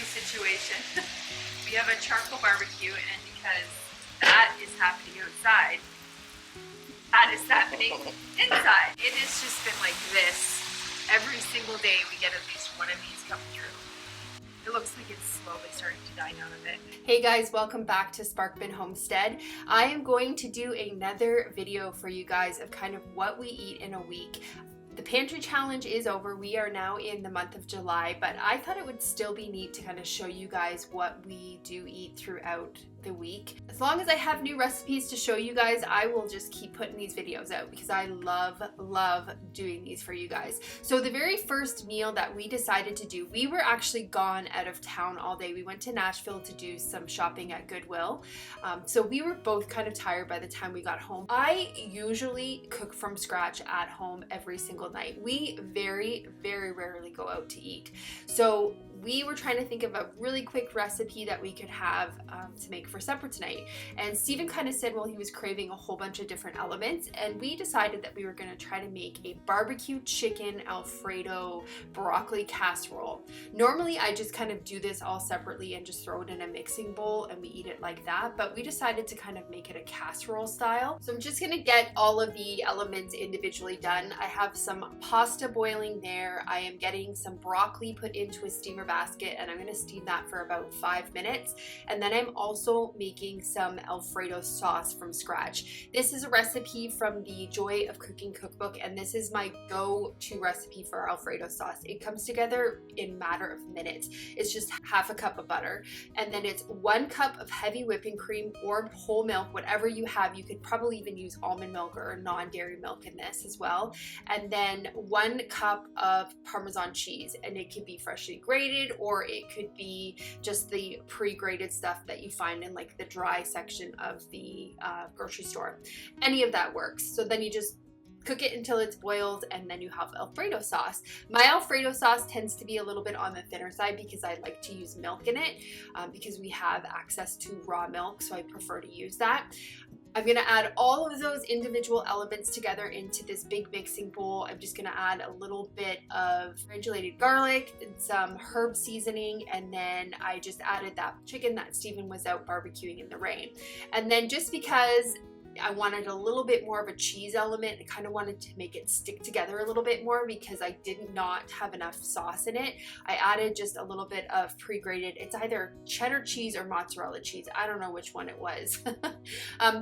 barbecue situation. We have a charcoal barbecue, and because that is happening outside, that is happening inside. It has just been like this every single day. We get at least one of these come through. It looks like it's slowly starting to die down a bit. Hey guys, welcome back to Sparkbin Homestead. I am going to do another video for you guys of kind of what we eat in a week. The pantry challenge is over. We are now in the month of July, but I thought it would still be neat to kind of show you guys what we do eat throughout the week. As long as I have new recipes to show you guys, I will just keep putting these videos out because I love doing these for you guys. So the very first meal that we decided to do, we were actually gone out of town all day. We went to Nashville to do some shopping at Goodwill. So we were both kind of tired by the time we got home. I usually cook from scratch at home every single night. We very rarely go out to eat. So we were trying to think of a really quick recipe that we could have to make for supper tonight. And Steven kind of said, well, he was craving a whole bunch of different elements, and we decided that we were going to try to make a barbecue chicken Alfredo broccoli casserole. Normally, I just kind of do this all separately and just throw it in a mixing bowl and we eat it like that, but we decided to kind of make it a casserole style. So I'm just going to get all of the elements individually done. I have some pasta boiling there. I am getting some broccoli put into a steamer basket, and I'm going to steam that for about 5 minutes. And then I'm also making some Alfredo sauce from scratch. This is a recipe from the Joy of Cooking cookbook, and this is my go-to recipe for Alfredo sauce. It comes together in a matter of minutes. It's just half a cup of butter, and then it's 1 cup of heavy whipping cream or whole milk, whatever you have. You could probably even use almond milk or non-dairy milk in this as well. And then 1 cup of Parmesan cheese, and it could be freshly grated or it could be just the pre-grated stuff that you find in like the dry section of the grocery store. Any of that works. So then you just cook it until it's boiled, and then you have Alfredo sauce. My Alfredo sauce tends to be a little bit on the thinner side because I like to use milk in it because we have access to raw milk, so I prefer to use that. I'm going to add all of those individual elements together into this big mixing bowl. I'm just going to add a little bit of granulated garlic and some herb seasoning, and then I just added that chicken that Steven was out barbecuing in the rain. And then just because I wanted a little bit more of a cheese element, I kind of wanted to make it stick together a little bit more because I did not have enough sauce in it. I added just a little bit of pre-grated, it's either cheddar cheese or mozzarella cheese. I don't know which one it was.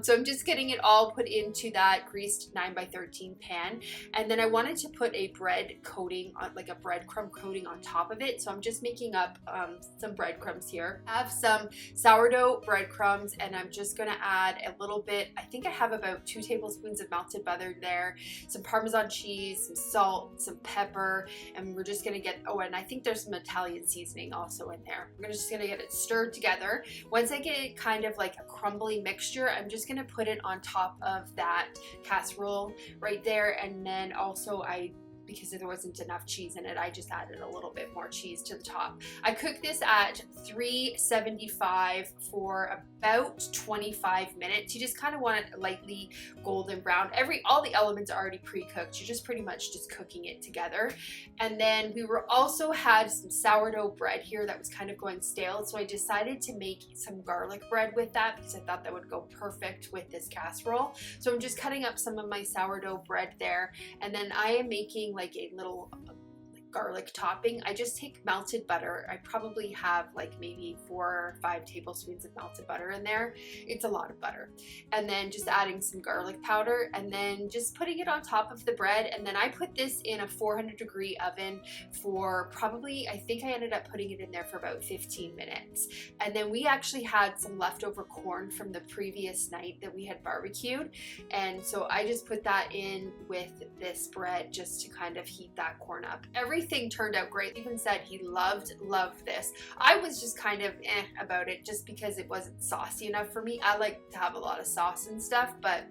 So I'm just getting it all put into that greased 9x13 pan. And then I wanted to put a bread coating, on, like a breadcrumb coating on top of it. So I'm just making up some breadcrumbs here. I have some sourdough breadcrumbs, and I'm just going to add a little bit, I think I have about 2 tablespoons of melted butter there, some Parmesan cheese, some salt, some pepper, and we're just gonna get, oh, and I think there's some Italian seasoning also in there. We're just gonna get it stirred together. Once I get it kind of like a crumbly mixture, I'm just gonna put it on top of that casserole right there, and then also because there wasn't enough cheese in it, I just added a little bit more cheese to the top. I cooked this at 375 for about 25 minutes. You just kind of want it lightly golden brown. All the elements are already pre-cooked. You're just pretty much just cooking it together. And then we also had some sourdough bread here that was kind of going stale, so I decided to make some garlic bread with that because I thought that would go perfect with this casserole. So I'm just cutting up some of my sourdough bread there, and then I am making like a little garlic topping. I just take melted butter. I probably have like maybe 4 or 5 tablespoons of melted butter in there. It's a lot of butter. And then just adding some garlic powder, and then just putting it on top of the bread. And then I put this in a 400-degree oven for probably, I think I ended up putting it in there for about 15 minutes. And then we actually had some leftover corn from the previous night that we had barbecued. And so I just put that in with this bread just to kind of heat that corn up. Everything turned out great. He even said he loved this. I was just kind of about it just because it wasn't saucy enough for me. I like to have a lot of sauce and stuff, but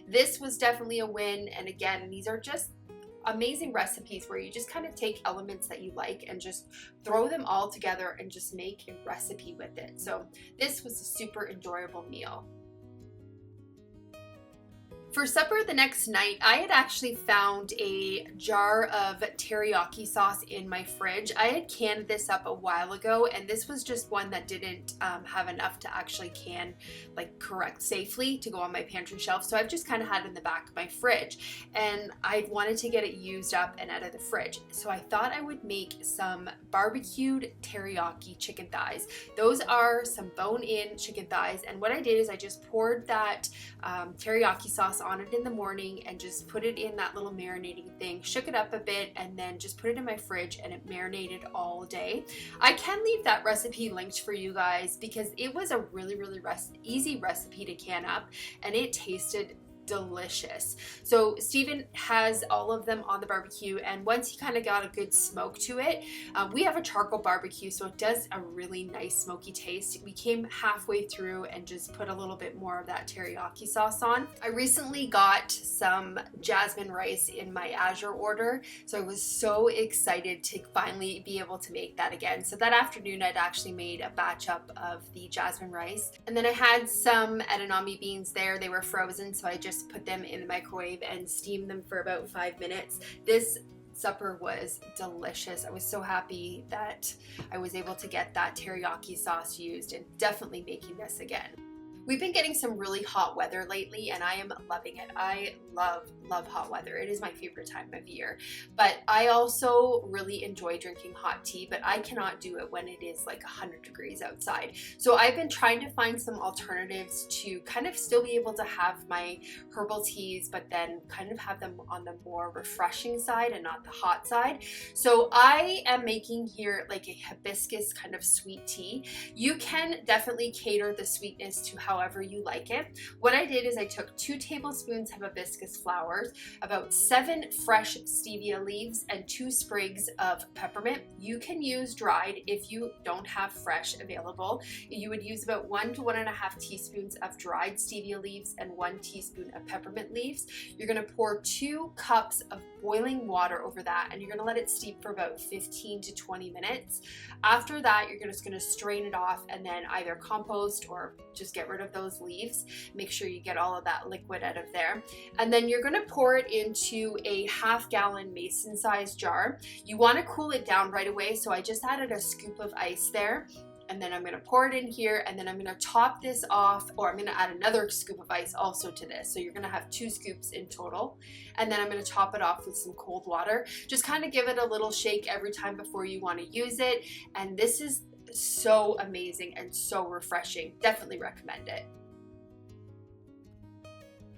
this was definitely a win. And again, these are just amazing recipes where you just kind of take elements that you like and just throw them all together and just make a recipe with it. So this was a super enjoyable meal. For supper the next night, I had actually found a jar of teriyaki sauce in my fridge. I had canned this up a while ago, and this was just one that didn't have enough to actually can correct safely to go on my pantry shelf. So I've just kind of had it in the back of my fridge, and I wanted to get it used up and out of the fridge. So I thought I would make some barbecued teriyaki chicken thighs. Those are some bone-in chicken thighs, and what I did is I just poured that teriyaki sauce on it in the morning and just put it in that little marinating thing, shook it up a bit, and then just put it in my fridge, and it marinated all day. I can leave that recipe linked for you guys because it was a really easy recipe to can up, and it tasted delicious. So Steven has all of them on the barbecue, and once he kind of got a good smoke to it, we have a charcoal barbecue, so it does a really nice smoky taste. We came halfway through and just put a little bit more of that teriyaki sauce on. I recently got some jasmine rice in my Azure order, so I was so excited to finally be able to make that again. So that afternoon I'd actually made a batch up of the jasmine rice, and then I had some edamame beans there. They were frozen, so I just put them in the microwave and steamed them for about 5 minutes. This supper was delicious. I was so happy that I was able to get that teriyaki sauce used, and definitely making this again. We've been getting some really hot weather lately, and I am loving it. I love hot weather. It is my favorite time of year. But I also really enjoy drinking hot tea, but I cannot do it when it is like 100 degrees outside. So I've been trying to find some alternatives to kind of still be able to have my herbal teas, but then kind of have them on the more refreshing side and not the hot side. So I am making here like a hibiscus kind of sweet tea. You can definitely cater the sweetness to however you like it. What I did is I took 2 tablespoons of hibiscus flowers, about 7 fresh stevia leaves, and 2 sprigs of peppermint. You can use dried if you don't have fresh available. You would use about 1 to 1.5 teaspoons of dried stevia leaves and 1 teaspoon of peppermint leaves. You're going to pour 2 cups of boiling water over that, and you're going to let it steep for about 15 to 20 minutes. After that, you're just going to strain it off and then either compost or just get rid of those leaves. Make sure you get all of that liquid out of there. And then you're going to pour it into a 1/2 gallon mason sized jar. You want to cool it down right away, so I just added a scoop of ice there. And then I'm going to pour it in here, and then I'm going to top this off, or I'm going to add another scoop of ice also to this. So you're going to have 2 scoops in total. And then I'm going to top it off with some cold water. Just kind of give it a little shake every time before you want to use it. And this is so amazing and so refreshing. Definitely recommend it.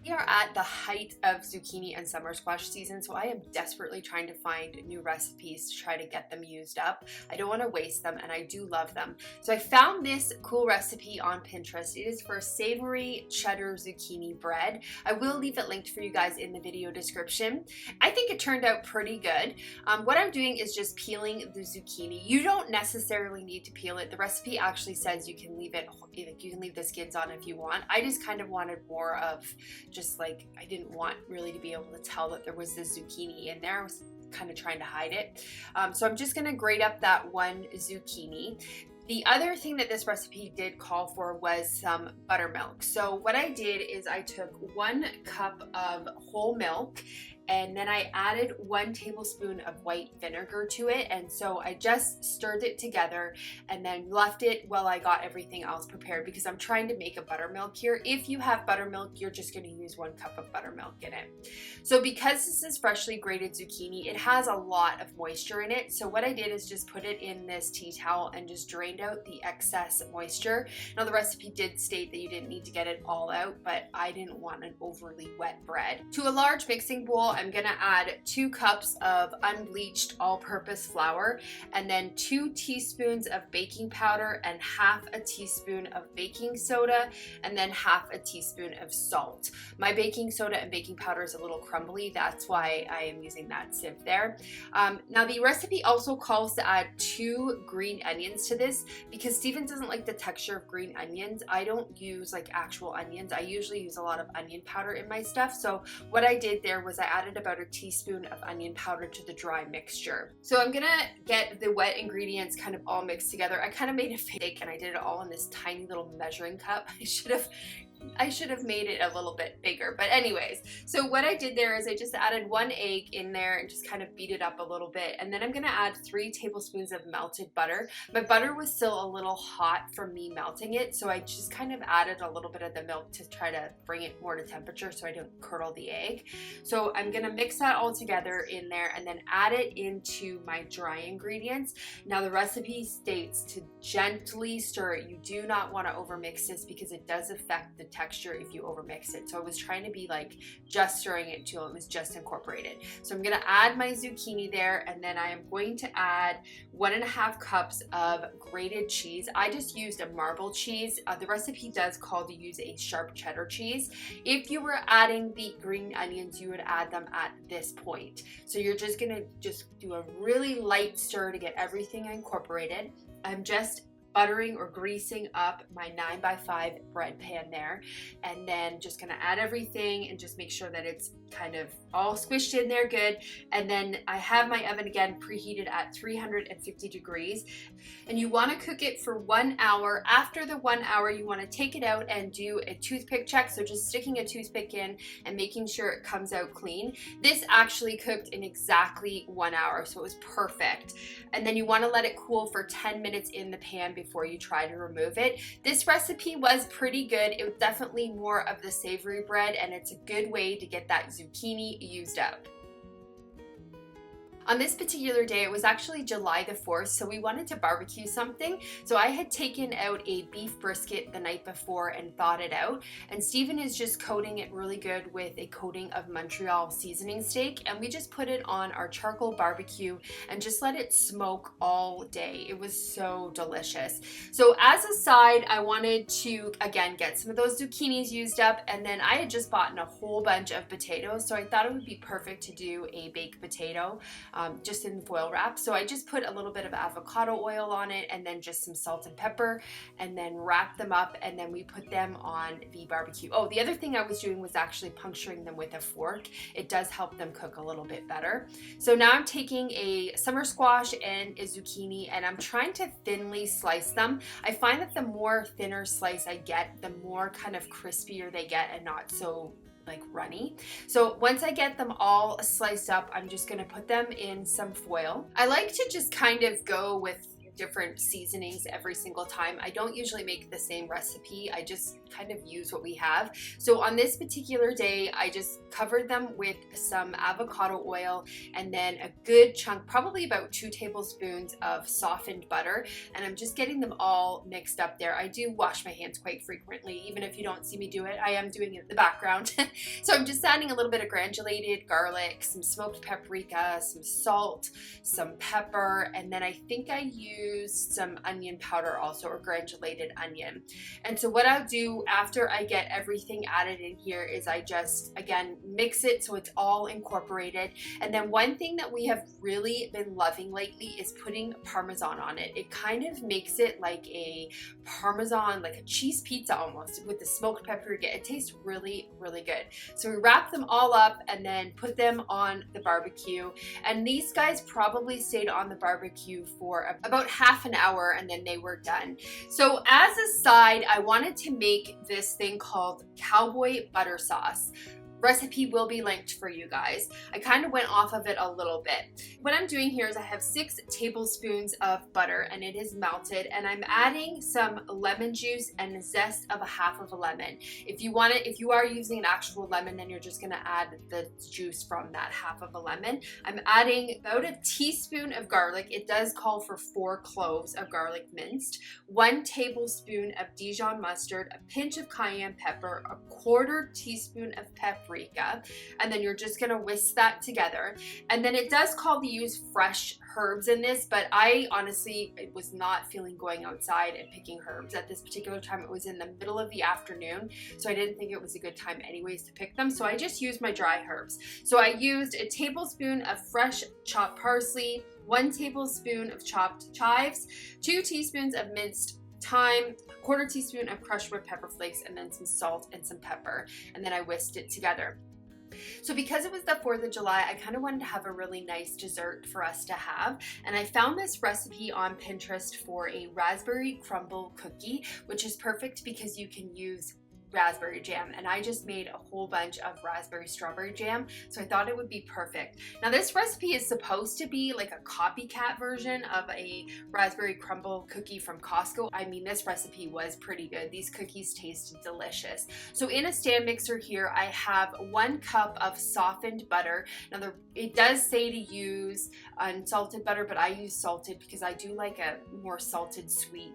We are at the height of zucchini and summer squash season, so I am desperately trying to find new recipes to try to get them used up. I don't want to waste them, and I do love them. So I found this cool recipe on Pinterest. It is for savory cheddar zucchini bread. I will leave it linked for you guys in the video description. I think it turned out pretty good. What I'm doing is just peeling the zucchini. You don't necessarily need to peel it. The recipe actually says you can leave it, you can leave the skins on if you want. I just kind of wanted more of just like, I didn't want really to be able to tell that there was this zucchini in there. I was kind of trying to hide it. So I'm just going to grate up that 1 zucchini. The other thing that this recipe did call for was some buttermilk. So what I did is I took 1 cup of whole milk, and then I added 1 tablespoon of white vinegar to it. And so I just stirred it together and then left it while I got everything else prepared, because I'm trying to make a buttermilk here. If you have buttermilk, you're just going to use 1 cup of buttermilk in it. So because this is freshly grated zucchini, it has a lot of moisture in it. So what I did is just put it in this tea towel and just drained out the excess moisture. Now the recipe did state that you didn't need to get it all out, but I didn't want an overly wet bread. To a large mixing bowl, I'm going to add 2 cups of unbleached all-purpose flour, and then 2 teaspoons of baking powder and 1/2 teaspoon of baking soda, and then 1/2 teaspoon of salt. My baking soda and baking powder is a little crumbly. That's why I am using that sieve there. Now the recipe also calls to add 2 green onions to this, because Steven doesn't like the texture of green onions. I don't use like actual onions. I usually use a lot of onion powder in my stuff. So what I did there was I added about a teaspoon of onion powder to the dry mixture. So I'm gonna get the wet ingredients kind of all mixed together. I kind of made a fake, and I did it all in this tiny little measuring cup. I should have I should have made it a little bit bigger. But anyways, so what I did there is I just added 1 egg in there and just kind of beat it up a little bit. And then I'm gonna add 3 tablespoons of melted butter. My butter was still a little hot from me melting it, so I just kind of added a little bit of the milk to try to bring it more to temperature so I don't curdle the egg. So I'm gonna mix that all together in there and then add it into my dry ingredients. Now the recipe states to gently stir it. You do not want to overmix this because it does affect the texture if you overmix it. So I was trying to be like just stirring it until it was just incorporated. So I'm going to add my zucchini there, and then I am going to add 1.5 cups of grated cheese. I just used a marble cheese. The recipe does call to use a sharp cheddar cheese. If you were adding the green onions, you would add them at this point. So you're just going to do a really light stir to get everything incorporated. I'm just buttering or greasing up my 9x5 bread pan there, and then just gonna add everything and just make sure that it's kind of all squished in there good. And then I have my oven again preheated at 350 degrees, and you want to cook it for 1 hour. After the 1 hour, you want to take it out and do a toothpick check, so just sticking a toothpick in and making sure it comes out clean. This actually cooked in exactly 1 hour, so it was perfect. And then you want to let it cool for 10 minutes in the pan before you try to remove it. This recipe was pretty good. It was definitely more of the savory bread, and it's a good way to get that zucchini used up. On this particular day, it was actually July the 4th, so we wanted to barbecue something. So I had taken out a beef brisket the night before and thawed it out. And Stephen is just coating it really good with a coating of Montreal seasoning steak. And we just put it on our charcoal barbecue and just let it smoke all day. It was so delicious. So as a side, I wanted to, again, get some of those zucchinis used up. And then I had just bought a whole bunch of potatoes. So I thought it would be perfect to do a baked potato. Just in foil wrap. So I just put a little bit of avocado oil on it and then just some salt and pepper, and then wrap them up, and then we put them on the barbecue. Oh, the other thing I was doing was actually puncturing them with a fork. It does help them cook a little bit better. So now I'm taking a summer squash and a zucchini, and I'm trying to thinly slice them. I find that the more thinner slice I get, the more kind of crispier they get and not so like runny. So once I get them all sliced up, I'm just gonna put them in some foil. I like to just kind of go with different seasonings every single time. I don't usually make the same recipe. I just kind of use what we have. So on this particular day, I just covered them with some avocado oil and then a good chunk, probably about 2 tablespoons of softened butter. And I'm just getting them all mixed up there. I do wash my hands quite frequently. Even if you don't see me do it, I am doing it in the background. So I'm just adding a little bit of granulated garlic, some smoked paprika, some salt, some pepper, and then I think I used some onion powder also, or granulated onion. And so what I'll do after I get everything added in here is I just, again, mix it so it's all incorporated. And then one thing that we have really been loving lately is putting Parmesan on it. It kind of makes it like a Parmesan, like a cheese pizza almost, with the smoked paprika. It tastes really, really good. So we wrap them all up and then put them on the barbecue. And these guys probably stayed on the barbecue for about half an hour, and then they were done. So as a side, I wanted to make this thing called Cowboy Butter sauce. Recipe will be linked for you guys. I kind of went off of it a little bit. What I'm doing here is I have 6 tablespoons of butter, and it is melted, and I'm adding some lemon juice and the zest of a half of a lemon. If you are using an actual lemon, then you're just gonna add the juice from that half of a lemon. I'm adding about a teaspoon of garlic. It does call for 4 cloves of garlic minced, 1 tablespoon of Dijon mustard, a pinch of cayenne pepper, a 1/4 teaspoon of paprika, and then you're just gonna whisk that together. And then it does call to use fresh herbs in this, but I honestly was not feeling going outside and picking herbs at this particular time. It was in the middle of the afternoon, so I didn't think it was a good time anyways to pick them, so I just used my dry herbs. So I used a tablespoon of fresh chopped parsley, 1 tablespoon of chopped chives, 2 teaspoons of minced thyme, 1/4 teaspoon of crushed red pepper flakes, and then some salt and some pepper, and then I whisked it together. So because it was the 4th of July, I kind of wanted to have a really nice dessert for us to have, and I found this recipe on Pinterest for a raspberry crumble cookie, which is perfect because you can use raspberry jam, and I just made a whole bunch of raspberry strawberry jam, so I thought it would be perfect. Now this recipe is supposed to be like a copycat version of a raspberry crumble cookie from Costco. I mean, this recipe was pretty good. These cookies tasted delicious. So in a stand mixer here, I have 1 cup of softened butter. Now it does say to use unsalted butter, but I use salted because I do like a more salted sweet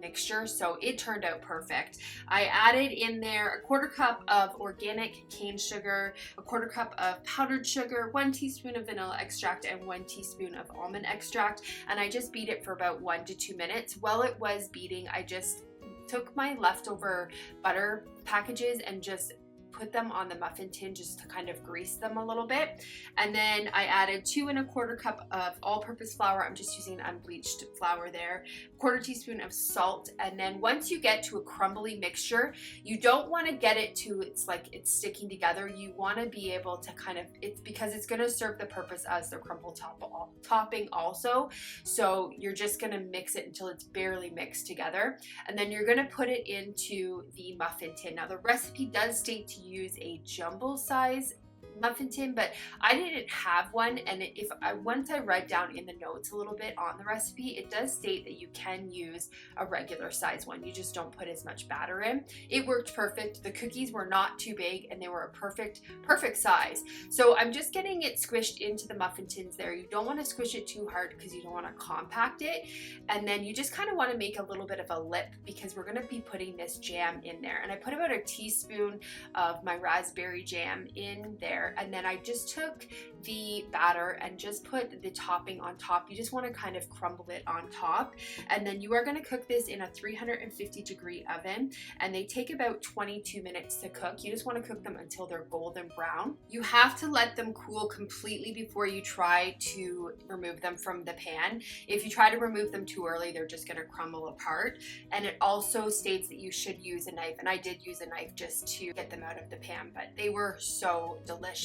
mixture, so it turned out perfect. I added in there a 1/4 cup of organic cane sugar, a 1/4 cup of powdered sugar, 1 teaspoon of vanilla extract, and 1 teaspoon of almond extract, and I just beat it for about 1 to 2 minutes. While it was beating, I just took my leftover butter packages and just put them on the muffin tin just to kind of grease them a little bit. And then I added 2 1/4 cup of all-purpose flour. I'm just using unbleached flour there. 1/4 teaspoon of salt. And then once you get to a crumbly mixture, you don't want to get it to it's sticking together. You want to be able to kind of, it's because it's going to serve the purpose as the crumble topping also. So you're just going to mix it until it's barely mixed together. And then you're going to put it into the muffin tin. Now the recipe does state to use a jumbo size muffin tin, but I didn't have one, and once I read down in the notes a little bit on the recipe, it does state that you can use a regular size one. You just don't put as much batter in. It worked perfect. The cookies were not too big, and they were a perfect size. So I'm just getting it squished into the muffin tins there. You don't want to squish it too hard because you don't want to compact it, and then you just kind of want to make a little bit of a lip because we're going to be putting this jam in there. And I put about a teaspoon of my raspberry jam in there. And then I just took the batter and just put the topping on top. You just want to kind of crumble it on top. And then you are going to cook this in a 350-degree oven, and they take about 22 minutes to cook. You just want to cook them until they're golden brown. You have to let them cool completely before you try to remove them from the pan. If you try to remove them too early, they're just going to crumble apart. And it also states that you should use a knife, and I did use a knife just to get them out of the pan, but they were so delicious.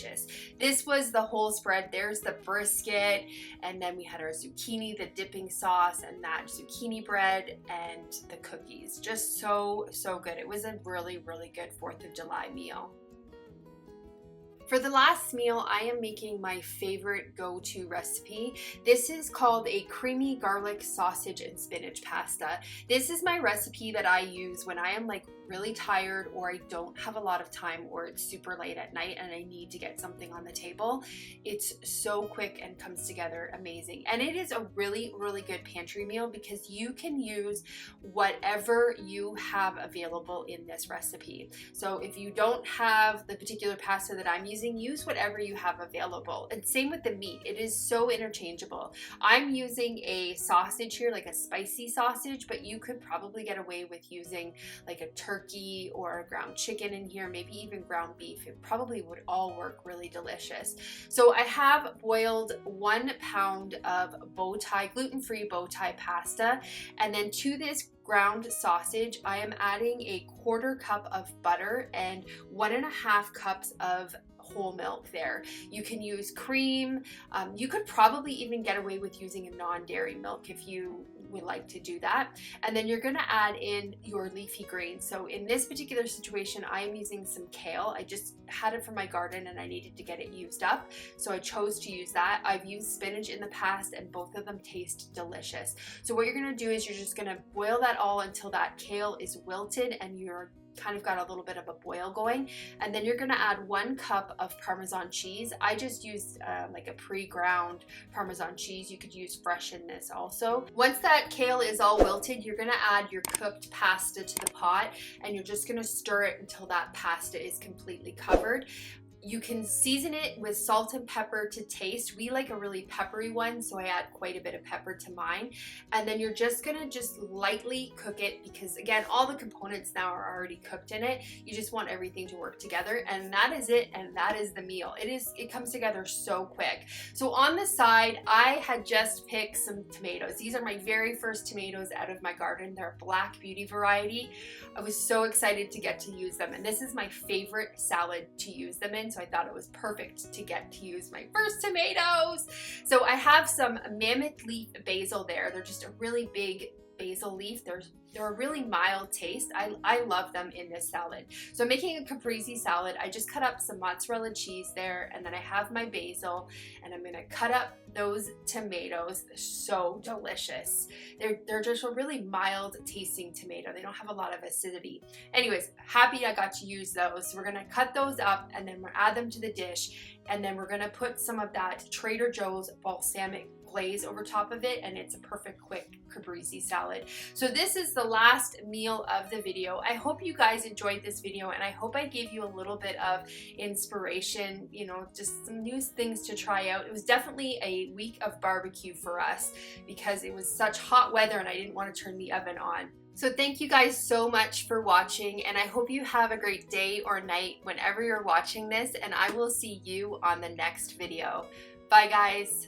This was the whole spread. There's the brisket, and then we had our zucchini, the dipping sauce, and that zucchini bread, and the cookies. Just so good. It was a really good 4th of July meal. For the last meal, I am making my favorite go-to recipe. This is called a creamy garlic sausage and spinach pasta. This is my recipe that I use when I am like really tired, or I don't have a lot of time, or it's super late at night and I need to get something on the table. It's so quick and comes together amazing. And it is a really good pantry meal because you can use whatever you have available in this recipe. So if you don't have the particular pasta that I'm using, use whatever you have available. And same with the meat. It is so interchangeable. I'm using a sausage here, like a spicy sausage, but you could probably get away with using like a turkey or a ground chicken in here, maybe even ground beef. It probably would all work really delicious. So I have boiled 1 pound of gluten-free bow tie pasta, and then to this ground sausage, I am adding a 1/4 cup of butter and 1.5 cups of whole milk there. You can use cream. You could probably even get away with using a non-dairy milk if you would like to do that. And then you're going to add in your leafy greens. So in this particular situation, I am using some kale. I just had it from my garden and I needed to get it used up, so I chose to use that. I've used spinach in the past and both of them taste delicious. So what you're going to do is you're just going to boil that all until that kale is wilted and you're kind of got a little bit of a boil going, and then you're going to add 1 cup of Parmesan cheese. I just used like a pre-ground Parmesan cheese. You could use fresh in this also. Once that kale is all wilted, you're going to add your cooked pasta to the pot, and you're just going to stir it until that pasta is completely covered. You can season it with salt and pepper to taste. We like a really peppery one, so I add quite a bit of pepper to mine. And then you're just gonna lightly cook it because again, all the components now are already cooked in it. You just want everything to work together, and that is it, and that is the meal. It comes together so quick. So on the side, I had just picked some tomatoes. These are my very first tomatoes out of my garden. They're a Black Beauty variety. I was so excited to get to use them, and this is my favorite salad to use them in. So I thought it was perfect to get to use my first tomatoes. So I have some mammoth leaf basil there. They're just a really big basil leaf. They're they're a really mild taste. I love them in this salad. So I'm making a caprese salad. I just cut up some mozzarella cheese there, and then I have my basil, and I'm gonna cut up those tomatoes. They're so delicious. They're just a really mild tasting tomato. They don't have a lot of acidity. Anyways, happy I got to use those. So we're gonna cut those up and then we'll add them to the dish, and then we're gonna put some of that Trader Joe's balsamic glaze over top of it, and it's a perfect quick caprese salad. So this is the last meal of the video. I hope you guys enjoyed this video, and I hope I gave you a little bit of inspiration, you know, just some new things to try out. It was definitely a week of barbecue for us because it was such hot weather and I didn't want to turn the oven on. So thank you guys so much for watching, and I hope you have a great day or night whenever you're watching this, and I will see you on the next video. Bye guys.